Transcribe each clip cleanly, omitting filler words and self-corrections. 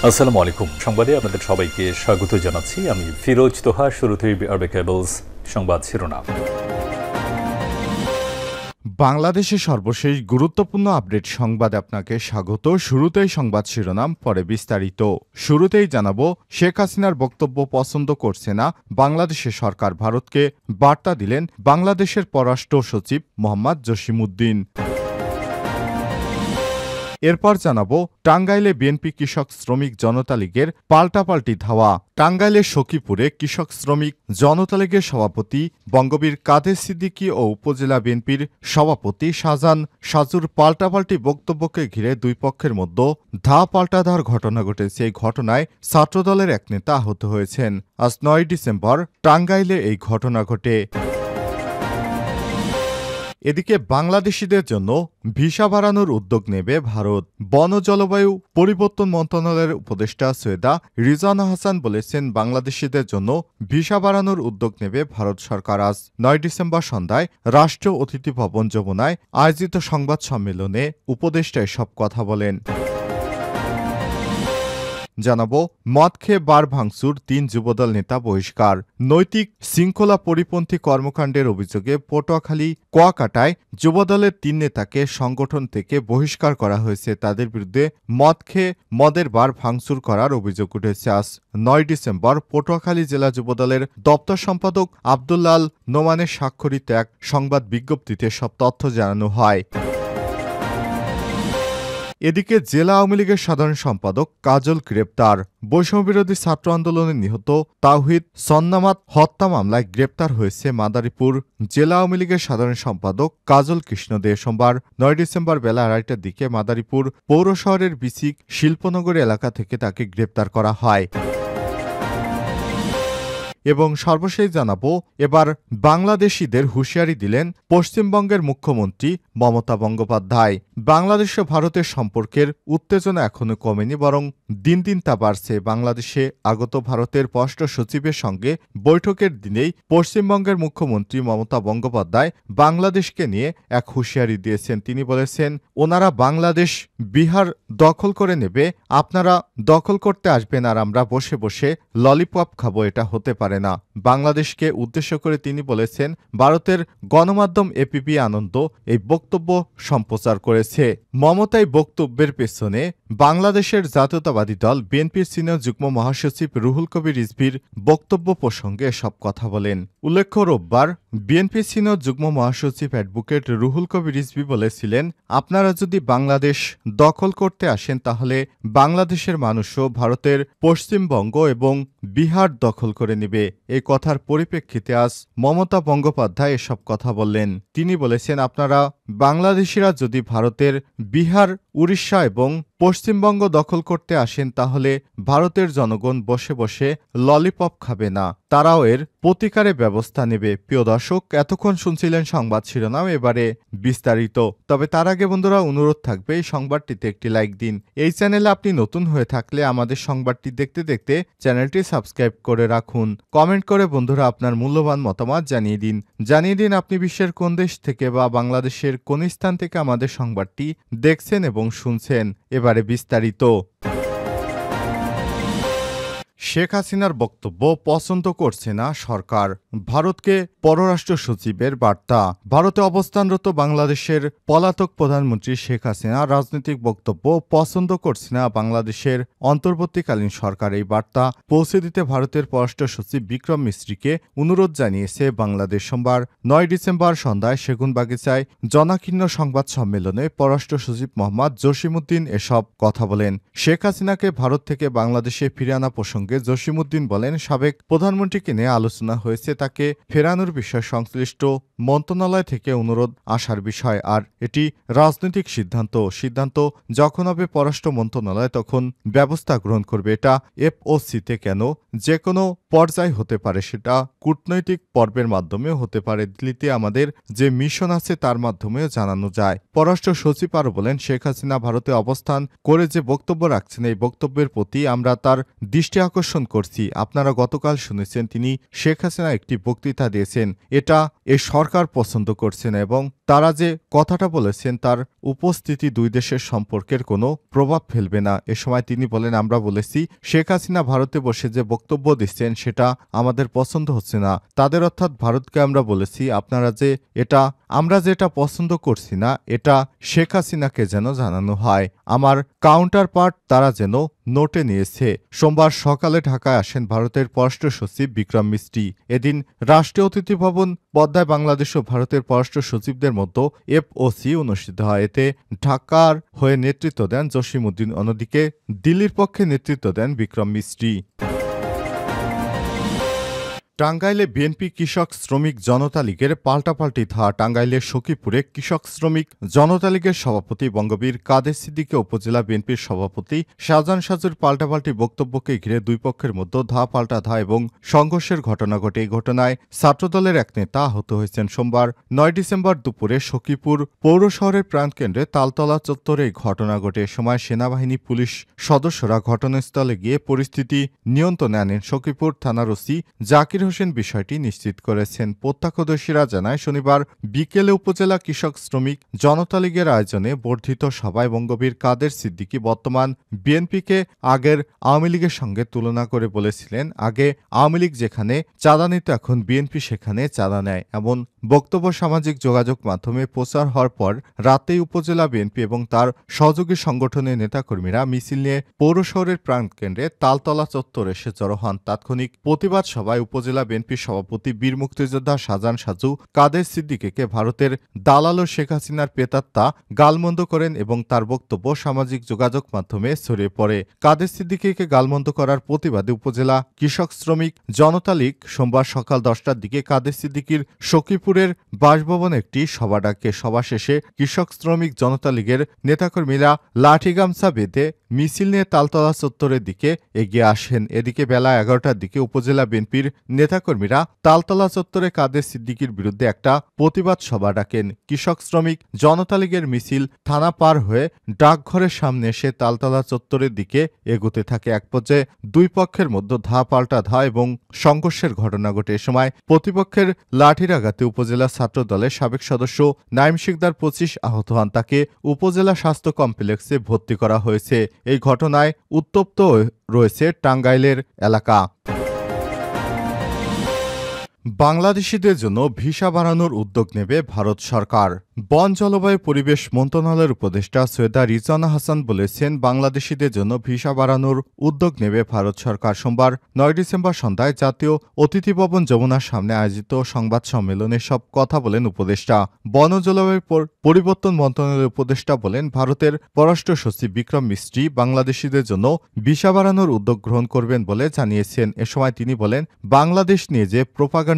আসসালামু আলাইকুম। সংবাদে আপনাদের সবাইকে স্বাগত জানাচ্ছি। আমি ফিরোজ তোহা। শুরুতেই আরবে কেবলস সংবাদ শিরোনাম। বাংলাদেশের সর্বশেষ গুরুত্বপূর্ণ আপডেট সংবাদে আপনাকে স্বাগত। শুরুতেই সংবাদ শিরোনাম, পরে বিস্তারিত। শুরুতেই জানাবো, শেখ হাসিনার বক্তব্য পছন্দ করছে না বাংলাদেশের সরকার। ভারতকে বার্তা দিলেন বাংলাদেশের পররাষ্ট্র সচিব মোহাম্মদ জসিমউদ্দিন। এরপর জানাবো, টাঙ্গাইলে বিএনপি কৃষক শ্রমিক জনতা লীগের পাল্টাপাল্টি ধাওয়া। টাঙ্গাইলের সখীপুরে কৃষক শ্রমিক জনতা লীগের সভাপতি বঙ্গবীর কাদের সিদ্দিকী ও উপজেলা বিএনপির সভাপতি শাহজাহান সাজুর পাল্টাপাল্টি বক্তব্যকে ঘিরে দুই পক্ষের মধ্যে পাল্টাধার ঘটনা ঘটেছে। এই ঘটনায় ছাত্রদলের এক নেতা আহত হয়েছেন। আজ ৯ ডিসেম্বর টাঙ্গাইলে এই ঘটনা ঘটে। এদিকে বাংলাদেশিদের জন্য ভিসা বাড়ানোর উদ্যোগ নেবে ভারত। বন জলবায়ু পরিবর্তন মন্ত্রণালয়ের উপদেষ্টা সৈয়দা রিজওয়ানা হাসান বলেছেন, বাংলাদেশিদের জন্য ভিসা বাড়ানোর উদ্যোগ নেবে ভারত সরকার। আজ ৯ ডিসেম্বর সন্ধ্যায় রাষ্ট্রীয় অতিথি ভবন যমুনায় আয়োজিত সংবাদ সম্মেলনে উপদেষ্টা এসব কথা বলেন। জানাবো, মদ খেয়ে বার ভাঙচুর, ৩ যুবদল নেতা বহিষ্কার। নৈতিক শৃঙ্খলা পরিপন্থী কর্মকাণ্ডের অভিযোগে পটুয়াখালী কুয়াকাটায় যুবদলের ৩ নেতাকে সংগঠন থেকে বহিষ্কার করা হয়েছে। তাদের বিরুদ্ধে মদ খেয়ে মদের বার ভাঙচুর করার অভিযোগ উঠেছে। আজ ৯ ডিসেম্বর পটুয়াখালী জেলা যুবদলের দপ্তর সম্পাদক আব্দুল্লাল নোমানের স্বাক্ষরিত এক সংবাদ বিজ্ঞপ্তিতে সব তথ্য জানানো হয়। এদিকে জেলা আওয়ামী লীগের সাধারণ সম্পাদক কাজল গ্রেপ্তার। বৈষম্যবিরোধী ছাত্র আন্দোলনে নিহত তাওহিদ সন্নামাত হত্যা মামলায় গ্রেপ্তার হয়েছে মাদারীপুর জেলা আওয়ামী লীগের সাধারণ সম্পাদক কাজল কৃষ্ণ দে। সোমবার ৯ ডিসেম্বর বেলা ২:৩০টার দিকে মাদারীপুর পৌর শহরের বিসিক শিল্পনগর এলাকা থেকে তাকে গ্রেপ্তার করা হয়। এবং সর্বশেষ জানাবো, এবার বাংলাদেশিদের হুঁশিয়ারি দিলেন পশ্চিমবঙ্গের মুখ্যমন্ত্রী মমতা বন্দ্যোপাধ্যায়। বাংলাদেশ ও ভারতের সম্পর্কের উত্তেজনা এখনো কমেনি, বরং দিন দিন তা বাড়ছে। বাংলাদেশে আগত ভারতের পররাষ্ট্র সচিবের সঙ্গে বৈঠকের দিনেই পশ্চিমবঙ্গের মুখ্যমন্ত্রী মমতা বন্দ্যোপাধ্যায় বাংলাদেশকে নিয়ে এক হুঁশিয়ারি দিয়েছেন। তিনি বলেছেন, ওনারা বাংলাদেশ বিহার দখল করে নেবে, আপনারা দখল করতে আসবেন আর আমরা বসে বসে ললিপপ খাবো, এটা হতে পারে না। বাংলাদেশকে উদ্দেশ্য করে তিনি বলেছেন, ভারতের গণমাধ্যম এপিপি আনন্দ এই বক্তব্য সম্প্রচার করেছে। মমতা এই বক্তব্যের পেছনে বাংলাদেশের জাতীয়তাবাদী দল বিএনপির সিনিয়র যুগ্ম মহাসচিব রুহুল কবির রিজভীর বক্তব্য প্রসঙ্গে সব কথা বলেন। উল্লেখ্য, রোববার বিএনপির সিনিয়র যুগ্ম মহাসচিব অ্যাডভোকেট রুহুল কবির রিজভী বলেছিলেন, আপনারা যদি বাংলাদেশ দখল করতে আসেন তাহলে বাংলাদেশের মানুষও ভারতের পশ্চিমবঙ্গ এবং বিহার দখল করে নেবে। এই কথার পরিপ্রেক্ষিতে আজ মমতা বন্দ্যোপাধ্যায় এসব কথা বললেন। তিনি বলেছেন, আপনারা বাংলাদেশিরা যদি ভারতের বিহার, উড়িষ্যা এবং পশ্চিমবঙ্গ দখল করতে আসেন তাহলে ভারতের জনগণ বসে বসে ললিপপ খাবে না, তারাও এর প্রতিকারে ব্যবস্থা নেবে। প্রিয় দর্শক, এতক্ষণ শুনছিলেন সংবাদ শিরোনাম, এবারে বিস্তারিত। তবে তার আগে বন্ধুরা, অনুরোধ থাকবে এই সংবাদটিতে একটি লাইক দিন। এই চ্যানেলে আপনি নতুন হয়ে থাকলে আমাদের সংবাদটি দেখতে দেখতে চ্যানেলটি সাবস্ক্রাইব করে রাখুন। কমেন্ট করে বন্ধুরা আপনার মূল্যবান মতামত জানিয়ে দিন আপনি বিশ্বের কোন দেশ থেকে বা বাংলাদেশের কোন স্থান থেকে আমাদের সংবাদটি দেখছেন এবং শুনছেন। এবারে বিস্তারিত। শেখ হাসিনার বক্তব্য পছন্দ করছে না সরকার। ভারতকে পররাষ্ট্র সচিবের বার্তা। ভারতে অবস্থানরত বাংলাদেশের পলাতক প্রধানমন্ত্রী শেখ হাসিনা রাজনৈতিক বক্তব্য পছন্দ করছে না বাংলাদেশের অন্তর্বর্তীকালীন সরকার। এই বার্তা পৌঁছে দিতে ভারতের পররাষ্ট্র সচিব বিক্রম মিশ্রিকে অনুরোধ জানিয়েছে বাংলাদেশ। সোমবার ৯ ডিসেম্বর সন্ধ্যায় সেগুনবাগিচায় জনাকীর্ণ সংবাদ সম্মেলনে পররাষ্ট্র সচিব মোহাম্মদ জসিমউদ্দিন এসব কথা বলেন। শেখ হাসিনাকে ভারত থেকে বাংলাদেশে ফিরে আনা প্রসঙ্গে জসিমউদ্দিন বলেন, সাবেক প্রধানমন্ত্রীকে নিয়ে আলোচনা হয়েছে, তাকে ফেরানোর বিষয় সংশ্লিষ্ট মন্ত্রণালয় থেকে অনুরোধ আসার বিষয়, আর এটি রাজনৈতিক সিদ্ধান্ত যখন হবে পররাষ্ট্র মন্ত্রণালয় তখন ব্যবস্থা গ্রহণ করবে। এটা এফওসিতে কেন, যে কোনো পর্যায় হতে পারে, সেটা কূটনৈতিক পর্বের মাধ্যমেও হতে পারে। দিল্লিতে আমাদের যে মিশন আছে তার মাধ্যমেও জানানো যায়। পররাষ্ট্র সচিব আরও বলেন, শেখ হাসিনা ভারতে অবস্থান করে যে বক্তব্য রাখছেন এই বক্তব্যের প্রতি আমরা তার দৃষ্টি আকর্ষণ করছি। আপনারা গতকাল শুনেছেন তিনি শেখ হাসিনা একটি বক্তৃতা দিয়েছেন, এটা এ সরকার পছন্দ করছে না এবং তারা যে কথাটা বলেছেন তার উপস্থিতি দুই দেশের সম্পর্কের কোনো প্রভাব ফেলবে না। এ সময় তিনি বলেন, আমরা বলেছি শেখ হাসিনা ভারতে বসে যে বক্তব্য দিচ্ছেন সেটা আমাদের পছন্দ হচ্ছে না। তাদের অর্থাৎ ভারতকে আমরা বলেছি আমরা যেটা পছন্দ করছি না এটা শেখ হাসিনাকে যেন জানানো হয়। আমার কাউন্টার পার্ট তারা যেন নোটে নিয়েছে। সোমবার সকালে ঢাকায় আসেন ভারতের পররাষ্ট্র সচিব বিক্রম মিস্ত্রি। এদিন রাষ্ট্রীয় অতিথি ভবন পদ্মায় বাংলাদেশ ও ভারতের পররাষ্ট্র সচিবদের মধ্যে এফওসি অনুষ্ঠিত হয়। এতে ঢাকার হয়ে নেতৃত্ব দেন জসিমউদ্দিন, অন্যদিকে দিল্লির পক্ষে নেতৃত্ব দেন বিক্রম মিস্ত্রি। টাঙ্গাইলে বিএনপি কৃষক শ্রমিক জনতা লীগের পাল্টাপাল্টি ধাওয়া। টাঙ্গাইলের সখীপুরে কৃষক শ্রমিক জনতা লীগের সভাপতি বঙ্গবীর কাদের সিদ্দিকী উপজেলা বিএনপির সভাপতি শাহজাহান সাজুর পাল্টাপাল্টি বক্তব্যকে ঘিরে দুই পক্ষের মধ্যে ধাওয়া পাল্টা ধাওয়া এবং সংঘর্ষের ঘটনা ঘটে। এই ঘটনায় ছাত্রদলের এক নেতা আহত হয়েছেন। সোমবার ৯ ডিসেম্বর দুপুরে সখীপুর পৌর শহরের প্রাণকেন্দ্রে তালতলা চত্বরে এই ঘটনা ঘটে। এ সময় সেনাবাহিনী পুলিশ সদস্যরা ঘটনাস্থলে গিয়ে পরিস্থিতি নিয়ন্ত্রণে আনেন। সখীপুর থানার ওসি জাকির হোসেন বিষয়টি নিশ্চিত করেছেন। প্রত্যক্ষদর্শীরা জানায়, শনিবার বিকেলে উপজেলা কৃষক শ্রমিক জনতা লীগের আয়োজনে বর্ধিত সভায় বঙ্গবীর কাদের সিদ্দিকী বর্তমান বিএনপিকে আগের আওয়ামী লীগের সঙ্গে তুলনা করে বলেছিলেন, আগে আওয়ামী লীগ যেখানে চাঁদা নিত এখন বিএনপি সেখানে চাঁদা নেয়। এমন বক্তব্য সামাজিক যোগাযোগ মাধ্যমে প্রচার হওয়ার পর রাতেই উপজেলা বিএনপি এবং তার সহযোগী সংগঠনের নেতাকর্মীরা মিছিল নিয়ে পৌর শহরের প্রাণকেন্দ্রে তালতলা চত্বরে এসে জড়ো হন। তাৎক্ষণিক প্রতিবাদ সভায় উপজেলা বিএনপির সভাপতি বীর মুক্তিযোদ্ধা শাহজাহান সাজু কাদের সিদ্দিকীকে ভারতের দালাল ও শেখ হাসিনার প্রেতাত্মা গালমন্দ করেন এবং তার বক্তব্য সামাজিক যোগাযোগ মাধ্যমে ছড়িয়ে পড়ে। কাদের সিদ্দিকীকে গালমন্দ করার প্রতিবাদে উপজেলা কৃষক শ্রমিক জনতা লীগ সোমবার সকাল 10টার দিকে কাদের সিদ্দিকীর সখীপুরের বাসভবনে একটি সভা ডাকে। সভা শেষে কৃষক শ্রমিক জনতা লীগের নেতাকর্মীরা লাঠি গামছা বেঁধে মিছিল নিয়ে তালতলা চত্বরের দিকে এগিয়ে আসেন। এদিকে বেলা 11টার দিকে উপজেলা বিএনপির নেতাকর্মীরা তালতলা চত্বরে কাদের সিদ্দিকীর বিরুদ্ধে একটা প্রতিবাদ সভা ডাকেন। কৃষক শ্রমিক জনতা লীগের মিছিল থানা পার হয়ে ডাকঘরের সামনে এসে তালতলা চত্বরের দিকে এগোতে থাকে। এক পর্যায়ে দুই পক্ষের মধ্যে ধাওয়া পাল্টা ধাওয়া এবং সংঘর্ষের ঘটনা ঘটে। এ সময় প্রতিপক্ষের লাঠির আঘাতে উপজেলা ছাত্র দলের সাবেক সদস্য নাইম শিকদার 25 আহত হন। তাকে উপজেলা স্বাস্থ্য কমপ্লেক্সে ভর্তি করা হয়েছে। এই ঘটনায় উত্তপ্ত রয়েছে টাঙ্গাইলের এলাকা। বাংলাদেশিদের জন্য ভিসা বাড়ানোর উদ্যোগ নেবে ভারত সরকার। বন জলবায়ু পরিবেশ মন্ত্রণালয়ের উপদেষ্টা সৈয়দা রিজওয়ানা হাসান বলেছেন, বাংলাদেশিদের জন্য ভিসা বাড়ানোর উদ্যোগ নেবে ভারত সরকার। সোমবার ৯ ডিসেম্বর সন্ধ্যায় জাতীয় অতিথি ভবন যমুনার সামনে আয়োজিত সংবাদ সম্মেলনে সব কথা বলেন উপদেষ্টা। বন ও জলবায়ু পরিবর্তন মন্ত্রণালয়ের উপদেষ্টা বলেন, ভারতের পররাষ্ট্র সচিব বিক্রম মিস্ত্রি বাংলাদেশিদের জন্য ভিসা বাড়ানোর উদ্যোগ গ্রহণ করবেন বলে জানিয়েছেন। এ সময় তিনি বলেন, বাংলাদেশ নিয়ে যে প্রোপাগান্ডা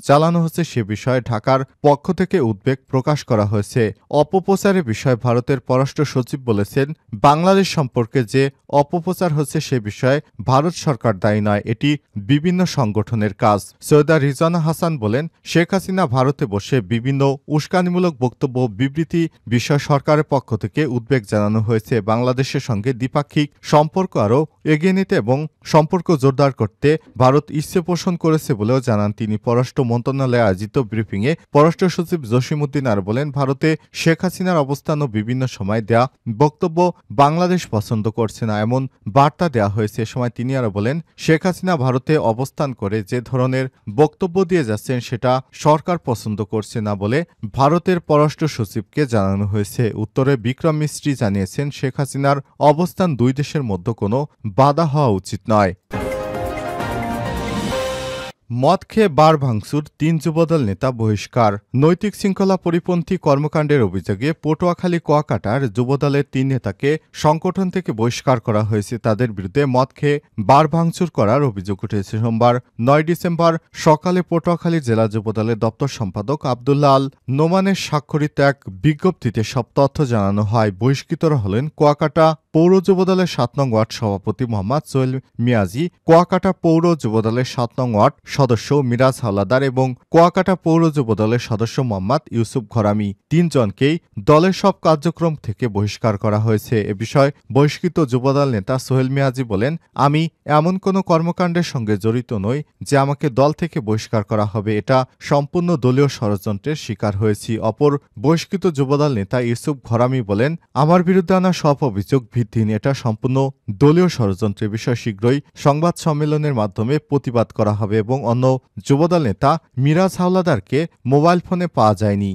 চালানো হচ্ছে সে বিষয়ে ঢাকার পক্ষ থেকে উদ্বেগ প্রকাশ করা হয়েছে। অপপ্রচারের বিষয়ে ভারতের পররাষ্ট্র সচিব বলেছেন, বাংলাদেশ সম্পর্কে যে অপপ্রচার হচ্ছে সে বিষয়ে ভারত সরকার দায়ী নয়, এটি বিভিন্ন সংগঠনের কাজ। সৈয়দা রিজওয়ানা হাসান বলেন, শেখ হাসিনা ভারতে বসে বিভিন্ন উস্কানিমূলক বক্তব্য বিবৃতি বিষয়ে সরকারের পক্ষ থেকে উদ্বেগ জানানো হয়েছে। বাংলাদেশের সঙ্গে দ্বিপাক্ষিক সম্পর্ক আরও এগিয়ে নিতে এবং সম্পর্ক জোরদার করতে ভারত ইচ্ছে পোষণ করেছে বলেও জানান তিনি। পররাষ্ট্র মন্ত্রণালয়ে আয়োজিত ব্রিফিংয়ে পররাষ্ট্র সচিব জসিমউদ্দিন আর বলেন, ভারতে শেখ হাসিনার অবস্থান ও বিভিন্ন সময় দেয়া বক্তব্য বাংলাদেশ পছন্দ করছে না এমন বার্তা দেওয়া হয়েছে। এ সময় তিনি আরও বলেন, শেখ হাসিনা ভারতে অবস্থান করে যে ধরনের বক্তব্য দিয়ে যাচ্ছেন সেটা সরকার পছন্দ করছে না বলে ভারতের পররাষ্ট্র সচিবকে জানানো হয়েছে। উত্তরে বিক্রম মিস্ত্রি জানিয়েছেন, শেখ হাসিনার অবস্থান দুই দেশের মধ্যে কোনো বাধা হওয়া উচিত নয়। মদ খেয়ে বার ভাঙচুর, ৩ যুবদল নেতা বহিষ্কার। নৈতিক শৃঙ্খলা পরিপন্থী কর্মকাণ্ডের অভিযোগে পটুয়াখালী কুয়াকাটার যুবদলের ৩ নেতাকে সংগঠন থেকে বহিষ্কার করা হয়েছে। তাদের বিরুদ্ধে মদ খেয়ে বার ভাঙচুর করার অভিযোগ উঠেছে। সোমবার ৯ ডিসেম্বর সকালে পটুয়াখালী জেলা যুবদলের দপ্তর সম্পাদক আব্দুল্লাহ আল নোমানের স্বাক্ষরিত এক বিজ্ঞপ্তিতে সব তথ্য জানানো হয়। বহিষ্কৃতরা হলেন কুয়াকাটা পৌর যুবদলের ৭ নং ওয়ার্ড সভাপতি মোহাম্মদ সোহেল মিয়াজি, কুয়াকাটা পৌর যুবদলের ৭ নং ওয়ার্ড সদস্য মিরাজ হাওলাদার এবং কুয়াকাটা পৌর যুবদলের সদস্য মোহাম্মদ ইউসুফ ঘরামি 3 জনকেই দলের সব কার্যক্রম থেকে বহিষ্কার করা হয়েছে। এ বিষয়ে বহিষ্কৃত যুবদল নেতা সোহেল মিয়াজি বলেন, আমি এমন কোনো কর্মকাণ্ডের সঙ্গে জড়িত নই যে আমাকে দল থেকে বহিষ্কার করা হবে। এটা সম্পূর্ণ দলীয় ষড়যন্ত্রের শিকার হয়েছি। অপর বহিষ্কৃত যুবদল নেতা ইউসুফ ঘরামি বলেন, আমার বিরুদ্ধে আনা সব অভিযোগ ভিত্তিহীন। এটা সম্পূর্ণ দলীয় ষড়যন্ত্রের বিষয়। শীঘ্রই সংবাদ সম্মেলনের মাধ্যমে প্রতিবাদ করা হবে এবং অন্য যুবদল নেতা মিরাজ হাওলাদারকে মোবাইল ফোনে পাওয়া যায়নি।